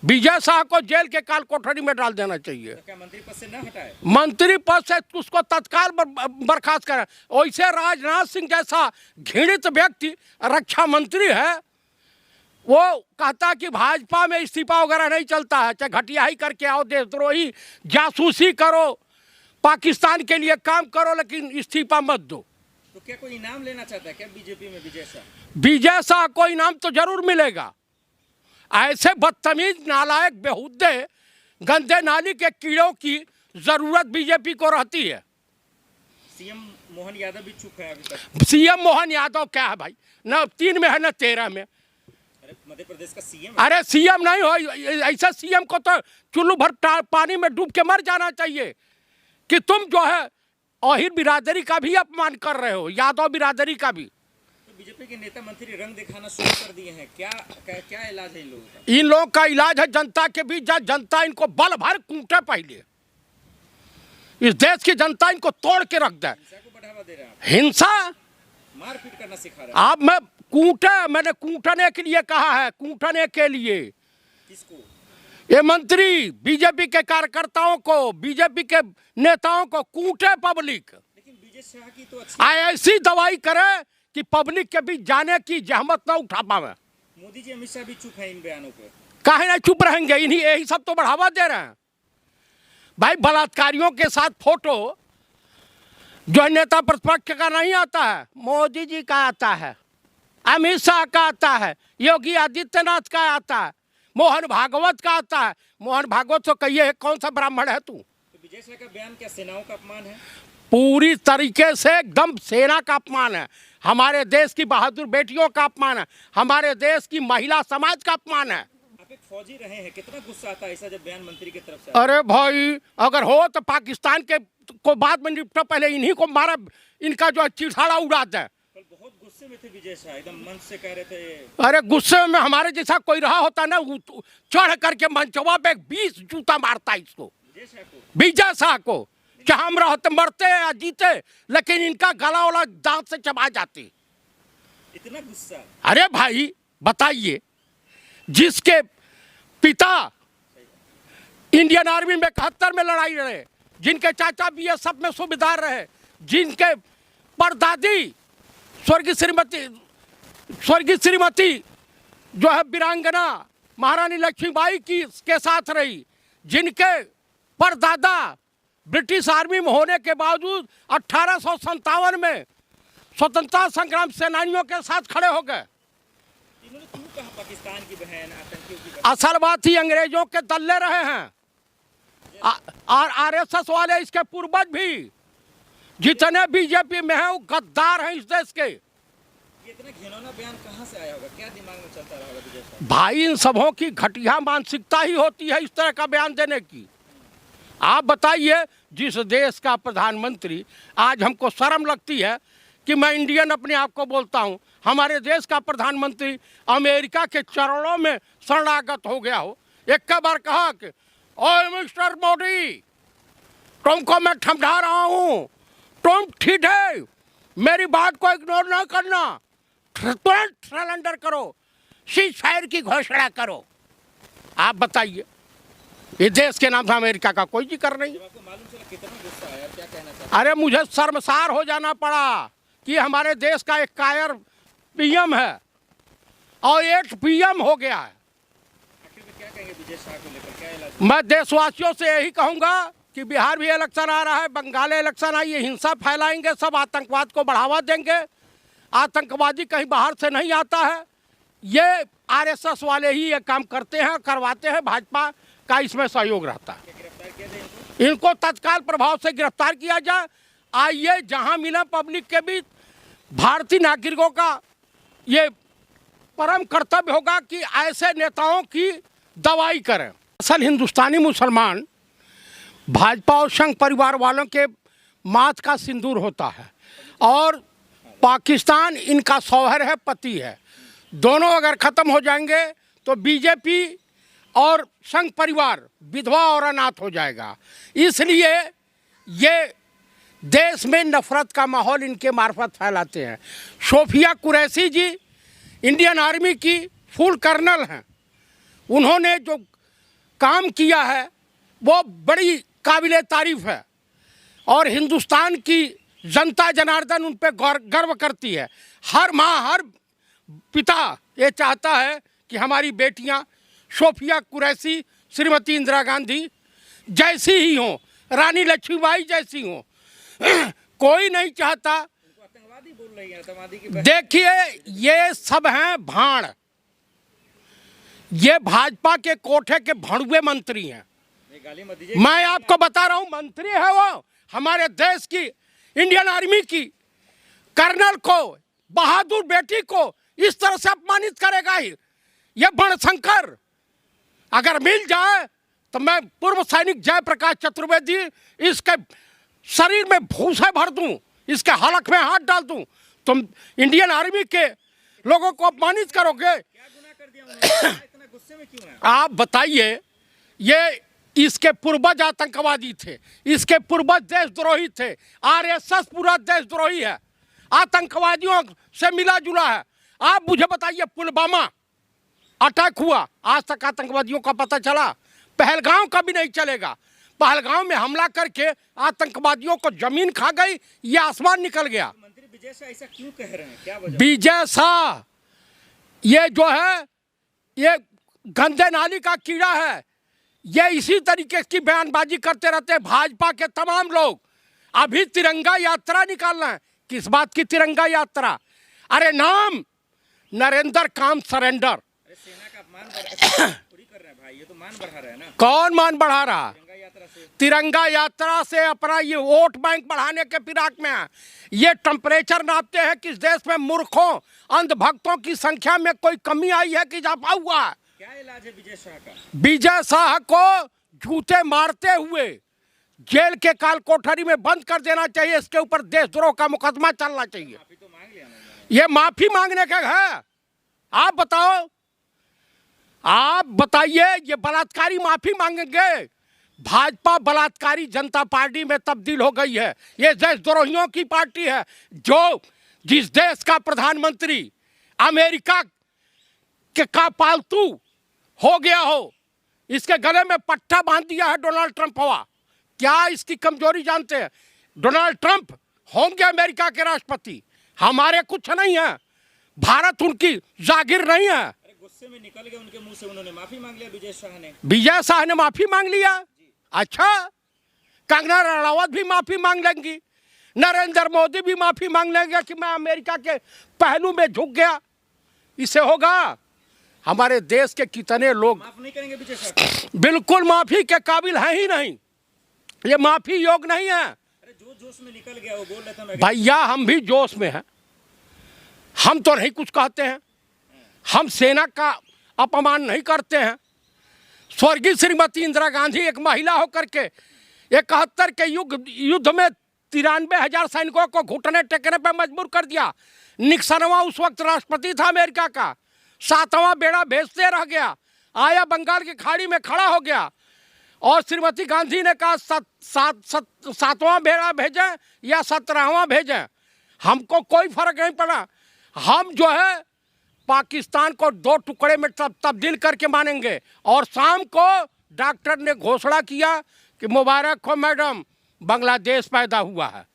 विजय शाह को जेल के काल कोठरी में डाल देना चाहिए। तो क्या मंत्री पद से न हटाए? मंत्री पद से उसको तत्काल बर्खास्त करें। वैसे राजनाथ सिंह जैसा घृणित व्यक्ति रक्षा मंत्री है, वो कहता कि भाजपा में इस्तीफा वगैरह नहीं चलता है, चाहे घटिया ही करके आओ, देशद्रोही जासूसी करो, पाकिस्तान के लिए काम करो, लेकिन इस्तीफा मत दो। तो क्या कोई इनाम लेना चाहता है क्या बीजेपी में विजय शाह? विजय शाह को इनाम तो जरूर मिलेगा। ऐसे बदतमीज, नालायक, बेहुद्दे, गंदे नाली के कीड़ों की जरूरत बीजेपी को रहती है। सीएम मोहन यादव भी चुप है अभी तक। सीएम मोहन यादव क्या है भाई, न 3 में है न 13 में। अरे मध्य प्रदेश का सीएम। अरे सीएम नहीं हो, ऐसा सीएम को तो चुल्लू भर पानी में डूब के मर जाना चाहिए कि तुम जो है अहिर बिरादरी का भी अपमान कर रहे हो, यादव बिरादरी का भी। तो बीजेपी के नेता मंत्री रंग दिखाना शुरू कर दिए हैं, क्या इलाज है इन लोगों का? इन लोगों का इलाज है जनता के बीच, जनता इनको बल भर कूटे, पहले इस देश की जनता इनको तोड़ के रख दे। हिंसा को बढ़ावा दे रहे हैं आप, हिंसा मारपीट करना सिखा रहे हैं। आप मैंने कूटने के लिए कहा है, कूटने के लिए। किसको? ये मंत्री बीजेपी के कार्यकर्ताओं को, बीजेपी के नेताओं को कूटे पब्लिक। लेकिन विजय शाह की तो अच्छी ऐसी दवाई करे कि पब्लिक के बीच जाने की जहमत ना उठा पावे। मोदी जी अमित शाह भी चुप है इन बयानों पे। काहे ना चुप रहेंगे, इन्हीं यही सब तो बढ़ावा दे रहे हैं भाई। बलात्कारियों के साथ फोटो जो नेता प्रतिपक्ष का नहीं आता है, मोदी जी का आता है, अमित शाह का आता है, योगी आदित्यनाथ का आता है, मोहन भागवत का आता है। मोहन भागवत तो कहिए कौन सा ब्राह्मण है तू? तो विजय शाह का बयान क्या सेनाओं का अपमान है? पूरी तरीके से एकदम सेना का अपमान है, हमारे देश की बहादुर बेटियों का अपमान है, हमारे देश की महिला समाज का अपमान है। आप एक फौजी रहे हैं, कितना गुस्सा आता है ऐसा जब बयान मंत्री की तरफ से? अरे भाई, अगर हो तो पाकिस्तान के को बाद में निपटा, पहले इन्हीं को मारा, इनका जो चिड़ाड़ा उड़ा दे। कल बहुत गुस्से में थे विजय शाह, एकदम मंच से कह रहे थे। अरे गुस्से में हमारे जैसा कोई रहा होता ना, चढ़ करके मंचवा पे 20 जूता मारता इसको, विजय शाह को। क्या हम रहते मरते या जीते, लेकिन इनका गला वाला दांत से चबा जाती। इतना गुस्सा? अरे भाई बताइए, जिसके पिता इंडियन आर्मी में 71 में लड़ाई लड़े, जिनके चाचा बीएसएफ में सूबेदार रहे, जिनके परदादी स्वर्गीय श्रीमती जो है वीरांगना महारानी लक्ष्मीबाई के साथ रही, जिनके परदादा ब्रिटिश आर्मी में होने के बावजूद 1857 में स्वतंत्रता संग्राम सेनानियों के साथ खड़े हो गए। इन्होंने क्यों कहा पाकिस्तान की बहन, आतंकियों की बहन? असल बात ही अंग्रेजों के दल्ले रहे हैं, और आरएसएस वाले इसके पूर्वज भी, जितने बीजेपी में हैं वो गद्दार हैं इस देश के। इतना घिनौना बयान कहाँ से आया होगा, क्या दिमाग में चलता रहा होगा विजय शाह? भाई इन सबों की घटिया मानसिकता ही होती है इस तरह का बयान देने की। आप बताइए, जिस देश का प्रधानमंत्री, आज हमको शर्म लगती है कि मैं इंडियन अपने आप को बोलता हूं, हमारे देश का प्रधानमंत्री अमेरिका के चरणों में शरणागत हो गया हो। एक बार कहा कि ओए मिस्टर मोदी, तुमको मैं समझा रहा हूं, तुम ठीक है, मेरी बात को इग्नोर ना करना, तुरंत सरेंडर करो, सीज फायर की घोषणा करो। आप बताइए, इस देश के नाम से अमेरिका का कोई जिक्र नहीं। जब आपको मालूम चला कितना गुस्सा आया, क्या कहना चाहते? अरे मुझे शर्मसार हो जाना पड़ा कि हमारे देश का एक कायर पीएम है और एक पीएम हो गया है। आखिर में क्या कहेंगे विजय शाह को लेकर, क्या इलाज? मैं देशवासियों से यही कहूंगा कि बिहार भी इलेक्शन आ रहा है, बंगाल इलेक्शन आई है, हिंसा फैलाएंगे, सब आतंकवाद को बढ़ावा देंगे। आतंकवादी कहीं बाहर से नहीं आता है, ये आरएसएस वाले ही ये काम करते हैं, करवाते हैं, भाजपा का इसमें सहयोग रहता है। गिरफ्तार किया जाए इनको तत्काल प्रभाव से गिरफ्तार किया जाए। आइए, जहां मिला पब्लिक के बीच, भारतीय नागरिकों का ये परम कर्तव्य होगा कि ऐसे नेताओं की दवाई करें। असल हिंदुस्तानी मुसलमान भाजपा और संघ परिवार वालों के माथ का सिंदूर होता है, और पाकिस्तान इनका शौहर है, पति है। दोनों अगर खत्म हो जाएंगे तो बीजेपी और संघ परिवार विधवा और अनाथ हो जाएगा। इसलिए ये देश में नफरत का माहौल इनके मार्फत फैलाते हैं। सोफिया कुरैशी जी इंडियन आर्मी की फुल कर्नल हैं, उन्होंने जो काम किया है वो बड़ी काबिले तारीफ है और हिंदुस्तान की जनता जनार्दन उन पे गर्व करती है। हर माँ हर पिता ये चाहता है कि हमारी बेटियां सोफिया कुरैशी, श्रीमती इंदिरा गांधी जैसी ही हों, रानी लक्ष्मीबाई जैसी हों। कोई नहीं चाहता। आतंकवादी बोल रही है, आतंकवादी की देखिए ये सब हैं भाड़, ये भाजपा के कोठे के भड़ुए मंत्री हैं। गाली मत दीजिए। मैं आपको बता रहा हूं, मंत्री है वो हमारे देश की इंडियन आर्मी की कर्नल को, बहादुर बेटी को इस तरह से अपमानित करेगा ही ये बणशंकर। अगर मिल जाए तो मैं पूर्व सैनिक जयप्रकाश चतुर्वेदी इसके शरीर में भूसे भर दूं, इसके हलक में हाथ डाल दूं। तुम इंडियन आर्मी के लोगों को अपमानित करोगे। क्या गुनाह कर दिया उन्होंने? इतना गुस्से में क्यों है? आप बताइए, ये इसके पूर्वज आतंकवादी थे, इसके पूर्वज देशद्रोही थे। आरएसएस पूरा देशद्रोही है, आतंकवादियों से मिला जुला है। आप मुझे बताइए, पुलवामा अटैक हुआ, आज तक आतंकवादियों का पता चला? पहलगांव का भी नहीं चलेगा। पहलगांव में हमला करके आतंकवादियों को जमीन खा गई, ये आसमान निकल गया। मंत्री विजय शाह ऐसा क्यों कह रहे हैं, क्या वजह? विजय शाह ये जो है ये गंदे नाली का कीड़ा है, ये इसी तरीके की बयानबाजी करते रहते हैं भाजपा के तमाम लोग। अभी तिरंगा यात्रा निकालना है, किस बात की तिरंगा यात्रा? अरे नाम नरेंद्र काम सरेंडर। अरे सेना का अपमान थोड़ी कर रहे हैं भाई, ये तो मान बढ़ा रहे हैं ना। कौन मान बढ़ा रहा? तिरंगा यात्रा से। तिरंगा यात्रा से अपना ये वोट बैंक बढ़ाने के फिराक में है। ये टेम्परेचर नापते हैं कि इस देश में मूर्खों अंधभक्तों की संख्या में कोई कमी आई है कि इजाफा हुआ है। क्या इलाज है विजय शाह का? विजय शाह को जूते मारते हुए जेल के काल कोठरी में बंद कर देना चाहिए। इसके ऊपर देशद्रोह का मुकदमा चलना चाहिए। माफी तो मांग लिया उन्होंने। ये माफी मांगने का है? आप बताओ, आप बताइए, ये बलात्कारी माफी मांगेंगे? भाजपा बलात्कारी जनता पार्टी में तब्दील हो गई है। ये देशद्रोहियों की पार्टी है। जो जिस देश का प्रधानमंत्री अमेरिका का पालतू हो गया हो, इसके गले में पट्टा बांध दिया है डोनाल्ड ट्रंप हुआ। क्या इसकी कमजोरी जानते हैं? डोनाल्ड ट्रंप होंगे अमेरिका के राष्ट्रपति, हमारे कुछ नहीं है। भारत उनकी जागीर नहीं है। अरे गुस्से में निकल गए उनके मुंह से, उन्होंने माफी मांग लिया विजय शाह ने। विजय शाह ने माफी मांग लिया? अच्छा, कंगना रनावत भी माफी मांग लेंगी, नरेंद्र मोदी भी माफी मांग लेंगे कि मैं अमेरिका के पहलू में झुक गया। इससे होगा? हमारे देश के कितने लोग माफ नहीं करेंगे विजय शाह को? बिल्कुल माफी के काबिल हैं ही नहीं, ये माफी योग नहीं है। अरे जो जोश में निकल गया वो बोल रहे थे मैं। भैया हम भी जोश में हैं, हम तो नहीं कुछ कहते हैं, हम सेना का अपमान नहीं करते हैं। स्वर्गीय श्रीमती इंदिरा गांधी एक महिला होकर के 71 के युद्ध में 93,000 सैनिकों को घुटने टेकने पर मजबूर कर दिया। निक्सनवा उस वक्त राष्ट्रपति था अमेरिका का, 7वां बेड़ा भेजते रह गया, आया बंगाल की खाड़ी में खड़ा हो गया और श्रीमती गांधी ने कहा 7वां बेड़ा भेजें या 17वां भेजें, हमको कोई फर्क नहीं पड़ा। हम जो है पाकिस्तान को 2 टुकड़े में तब्दील करके मानेंगे। और शाम को डॉक्टर ने घोषणा किया कि मुबारक हो मैडम, बांग्लादेश पैदा हुआ है।